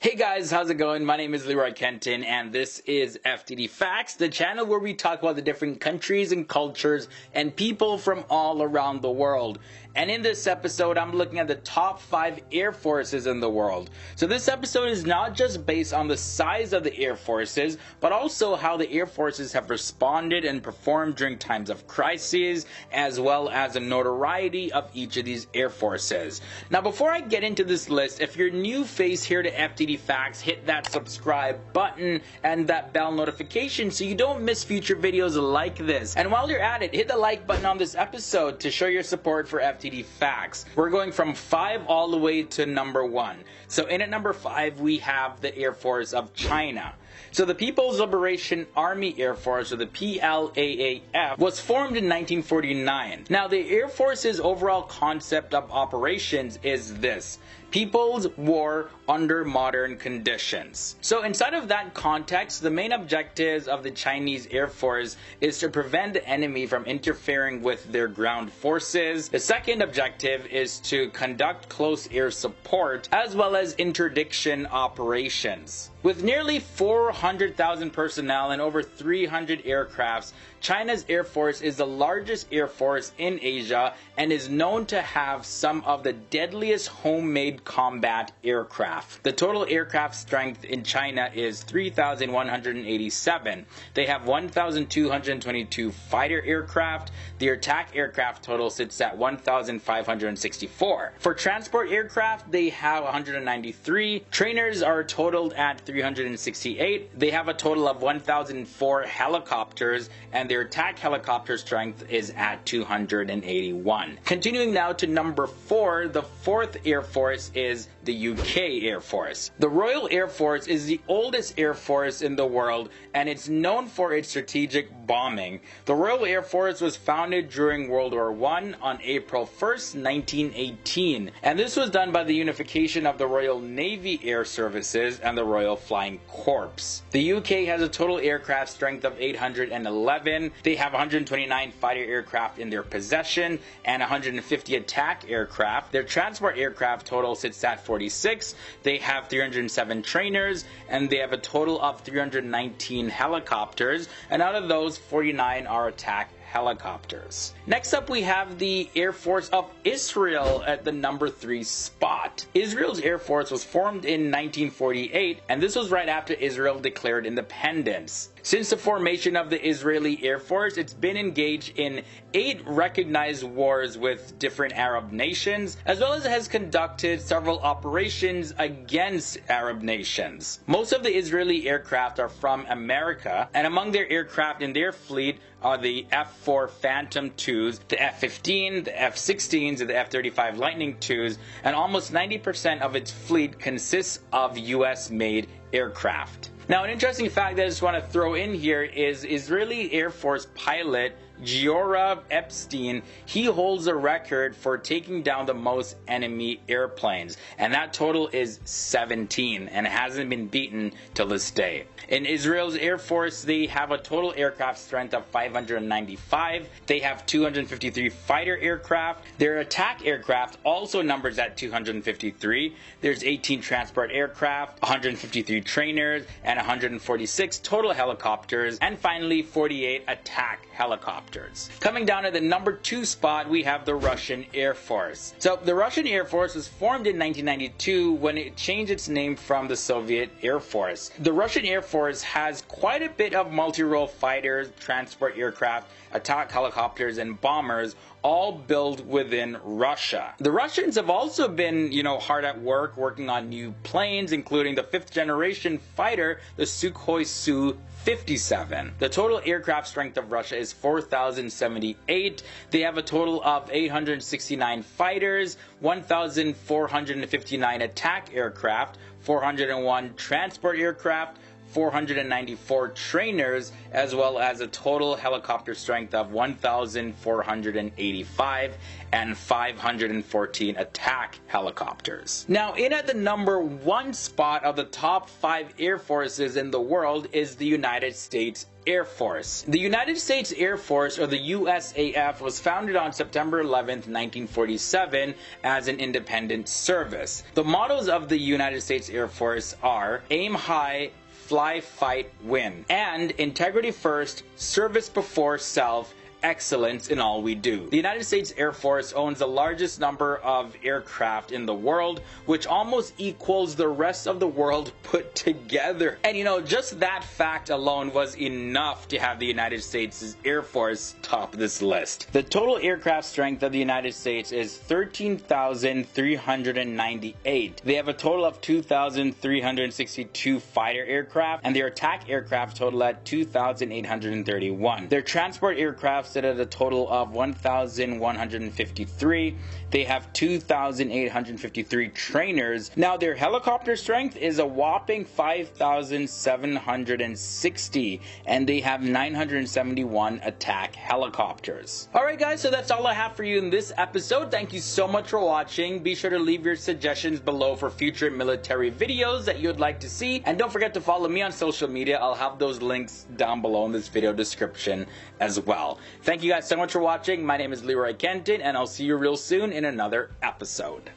Hey guys, how's it going? My name is Leroy Kenton and this is FTD Facts, the channel where we talk about the different countries and cultures and people from all around the world. And in this episode, I'm looking at the top 5 air forces in the world. So this episode is not just based on the size of the air forces, but also how the air forces have responded and performed during times of crises, as well as the notoriety of each of these air forces. Now, before I get into this list, if you're a new face here to FTD Facts, hit that subscribe button and that bell notification so you don't miss future videos like this. And while you're at it, hit the like button on this episode to show your support for FTD Facts. We're going from 5 all the way to number 1. So in at number 5, we have the Air Force of China. So the People's Liberation Army Air Force, or the PLAAF, was formed in 1949. Now, the Air Force's overall concept of operations is this: People's War under modern conditions. So inside of that context, the main objectives of the Chinese Air Force is to prevent the enemy from interfering with their ground forces. The second objective is to conduct close air support as well as interdiction operations. With nearly 400,000 personnel and over 300 aircrafts, China's Air Force is the largest air force in Asia and is known to have some of the deadliest homemade combat aircraft. The total aircraft strength in China is 3,187. They have 1,222 fighter aircraft. Their attack aircraft total sits at 1,564. For transport aircraft, they have 193. Trainers are totaled at 368. They have a total of 1,004 helicopters, and their attack helicopter strength is at 281. Continuing now to number 4, the 4th Air Force is the UK Air Force. The Royal Air Force is the oldest air force in the world, and it's known for its strategic bombing. The Royal Air Force was founded during World War I on April 1st, 1918, and this was done by the unification of the Royal Navy Air Services and the Royal Flying Corps. The UK has a total aircraft strength of 811. They have 129 fighter aircraft in their possession and 150 attack aircraft. Their transport aircraft total sits at 46. They have 307 trainers, and they have a total of 319 helicopters, and out of those, 49 are attack helicopters. Next up, we have the Air Force of Israel at the number 3 spot. Israel's Air Force was formed in 1948, and this was right after Israel declared independence. Since the formation of the Israeli Air Force, it's been engaged in 8 recognized wars with different Arab nations, as well as it has conducted several operations against Arab nations. Most of the Israeli aircraft are from America, and among their aircraft in their fleet are the F-4 Phantom IIs, the F-15, the F-16s, and the F-35 Lightning IIs, and almost 90% of its fleet consists of US-made aircraft. Now, an interesting fact that I just want to throw in here is Israeli Air Force pilot Giora Epstein. He holds a record for taking down the most enemy airplanes, and that total is 17, and it hasn't been beaten till this day. In Israel's Air Force, they have a total aircraft strength of 595. They have 253 fighter aircraft. Their attack aircraft also numbers at 253. There's 18 transport aircraft, 153 trainers, and 146 total helicopters, and finally 48 attack helicopters. Coming down to the number 2 spot, we have the Russian Air Force. So the Russian Air Force was formed in 1992 when it changed its name from the Soviet Air Force. The Russian Air Force has quite a bit of multi-role fighters, transport aircraft, attack helicopters, and bombers, all built within Russia. The Russians have also been, hard at work working on new planes, including the 5th generation fighter, the Sukhoi Su-57. The total aircraft strength of Russia is 4,078. They have a total of 869 fighters, 1,459 attack aircraft, 401 transport aircraft, 494 trainers, as well as a total helicopter strength of 1,485 and 514 attack helicopters. Now, in at the number 1 spot of the top 5 air forces in the world is the United States Air Force. The United States Air Force, or the USAF, was founded on September 11th, 1947 as an independent service. The mottos of the United States Air Force are aim high, fly, fight, win, and integrity first, service before self, excellence in all we do. The United States Air Force owns the largest number of aircraft in the world, which almost equals the rest of the world put together. And you know, just that fact alone was enough to have the United States Air Force top this list. The total aircraft strength of the United States is 13,398. They have a total of 2,362 fighter aircraft, and their attack aircraft total at 2,831. Their transport aircraft sit at a total of 1,153. They have 2,853 trainers. Now, their helicopter strength is a whopping 5,760, and they have 971 attack helicopters. Alright guys, so that's all I have for you in this episode. Thank you so much for watching. Be sure to leave your suggestions below for future military videos that you'd like to see, and don't forget to follow me on social media. I'll have those links down below in this video description as well. Thank you guys so much for watching. My name is Leroy Kenton, and I'll see you real soon in another episode.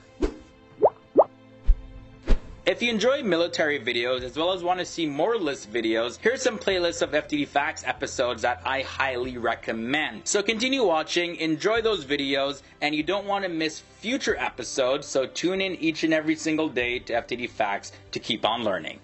If you enjoy military videos as well as want to see more list videos, here's some playlists of FTD Facts episodes that I highly recommend. So continue watching, enjoy those videos, and you don't want to miss future episodes, so tune in each and every single day to FTD Facts to keep on learning.